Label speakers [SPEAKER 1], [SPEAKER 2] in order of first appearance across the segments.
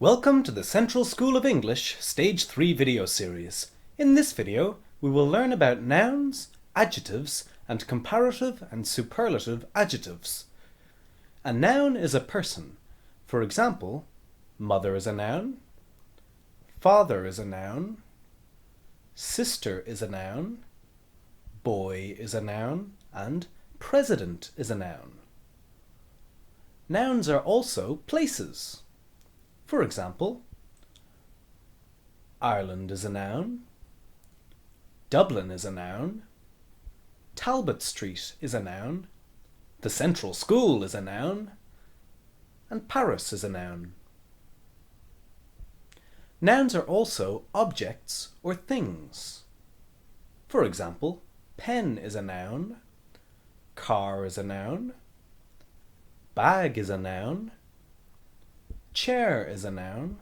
[SPEAKER 1] Welcome to the Central School of English Stage 3 video series. In this video, we will learn about nouns, adjectives, and comparative and superlative adjectives. A noun is a person. For example, mother is a noun, father is a noun, sister is a noun, boy is a noun, and president is a noun. Nouns are also places. For example, Ireland is a noun, Dublin is a noun, Talbot Street is a noun, the Central School is a noun, and Paris is a noun. Nouns are also objects or things. For example, pen is a noun, car is a noun, bag is a noun, chair is a noun,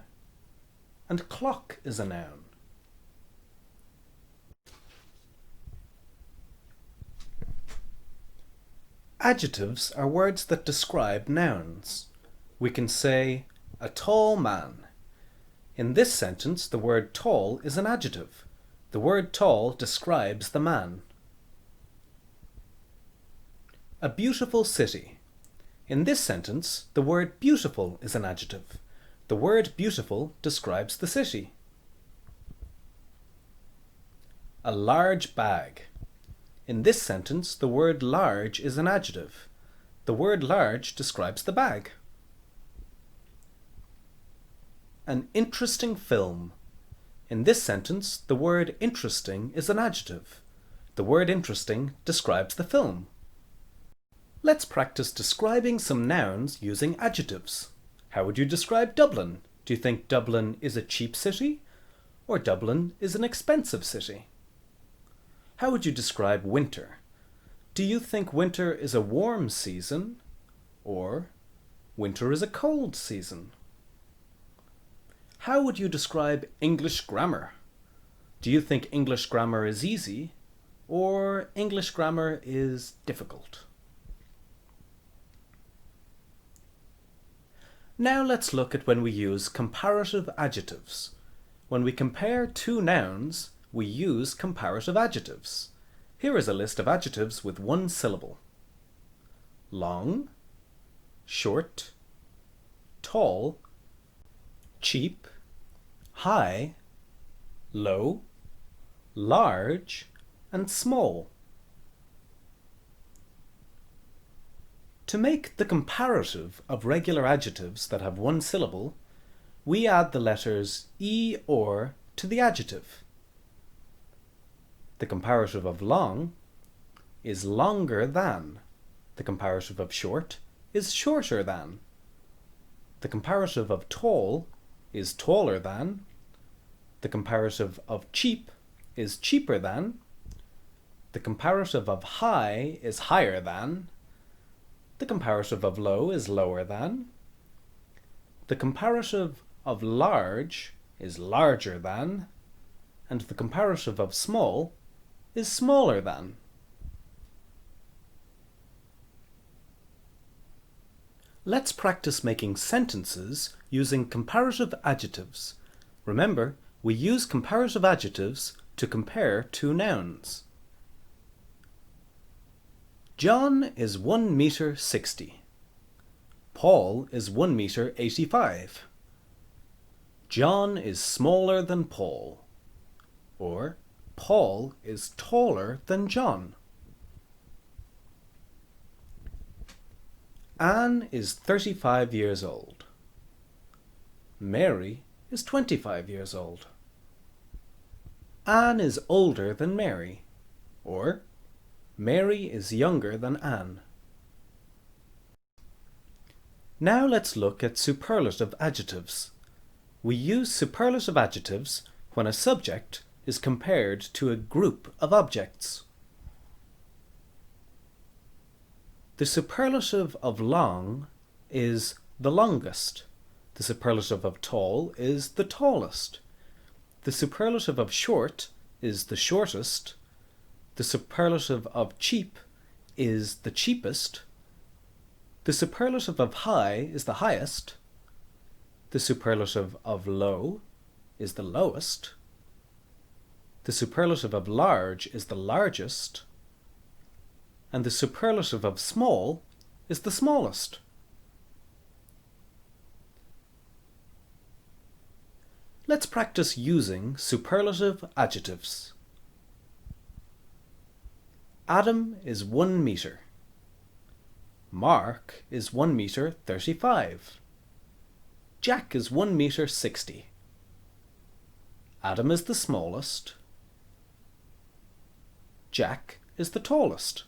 [SPEAKER 1] and clock is a noun. Adjectives are words that describe nouns. We can say, a tall man. In this sentence, the word tall is an adjective. The word tall describes the man. A beautiful city. In this sentence, the word beautiful is an adjective. The word beautiful describes the city. A large bag. In this sentence, the word large is an adjective. The word large describes the bag. An interesting film. In this sentence, the word interesting is an adjective. The word interesting describes the film. Let's practice describing some nouns using adjectives. How would you describe Dublin? Do you think Dublin is a cheap city? Or Dublin is an expensive city? How would you describe winter? Do you think winter is a warm season? Or winter is a cold season? How would you describe English grammar? Do you think English grammar is easy? Or English grammar is difficult? Now let's look at when we use comparative adjectives. When we compare two nouns, we use comparative adjectives. Here is a list of adjectives with one syllable. Long, short, tall, cheap, high, low, large, and small. To make the comparative of regular adjectives that have one syllable, we add the letters e or to the adjective. The comparative of long is longer than. The comparative of short is shorter than. The comparative of tall is taller than. The comparative of cheap is cheaper than. The comparative of high is higher than. The comparative of low is lower than. The comparative of large is larger than. And the comparative of small is smaller than. Let's practice making sentences using comparative adjectives. Remember, we use comparative adjectives to compare two nouns. John is 1 meter 60. Paul is 1 meter 85. John is smaller than Paul. Or, Paul is taller than John. Anne is 35 years old. Mary is 25 years old. Anne is older than Mary. Or, Mary is younger than Anne. Now let's look at superlative adjectives. We use superlative adjectives when a subject is compared to a group of objects. The superlative of long is the longest. The superlative of tall is the tallest. The superlative of short is the shortest. The superlative of cheap is the cheapest. The superlative of high is the highest. The superlative of low is the lowest. The superlative of large is the largest. And the superlative of small is the smallest. Let's practice using superlative adjectives. Adam is 1 metre. Mark is 1 metre 35. Jack is 1 metre 60. Adam is the smallest. Jack is the tallest.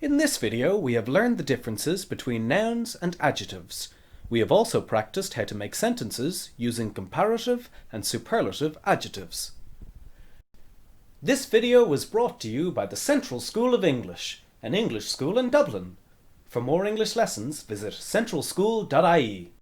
[SPEAKER 1] In this video, we have learned the differences between nouns and adjectives. We have also practiced how to make sentences using comparative and superlative adjectives. This video was brought to you by the Central School of English, an English school in Dublin. For more English lessons, visit centralschool.ie.